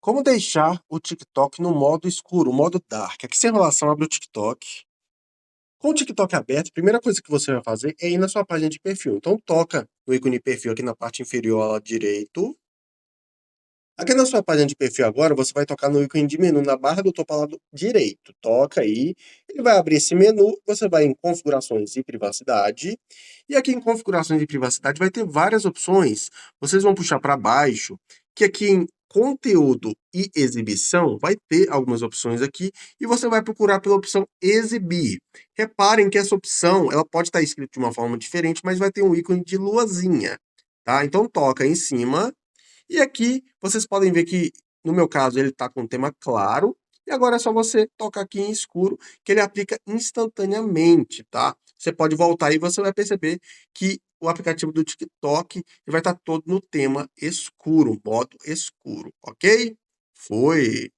Como deixar o TikTok no modo escuro, modo dark? Aqui sem enrolação, abre o TikTok. Com o TikTok aberto, a primeira coisa que você vai fazer é ir na sua página de perfil. Então, toca no ícone perfil aqui na parte inferior ao lado direito. Aqui na sua página de perfil agora, você vai tocar no ícone de menu na barra do topo ao lado direito. Toca aí, ele vai abrir esse menu, você vai em configurações e privacidade. E aqui em configurações e privacidade vai ter várias opções. Vocês vão puxar para baixo, que aqui em conteúdo e exibição vai ter algumas opções aqui e você vai procurar pela opção exibir. Reparem que essa opção, ela pode estar escrita de uma forma diferente, mas vai ter um ícone de luazinha, tá? Então toca em cima e aqui vocês podem ver que, no meu caso, ele está com um tema claro. E agora é só você tocar aqui em escuro, que ele aplica instantaneamente, tá? Você pode voltar e você vai perceber que o aplicativo do TikTok vai estar todo no tema escuro, modo escuro, ok? Foi!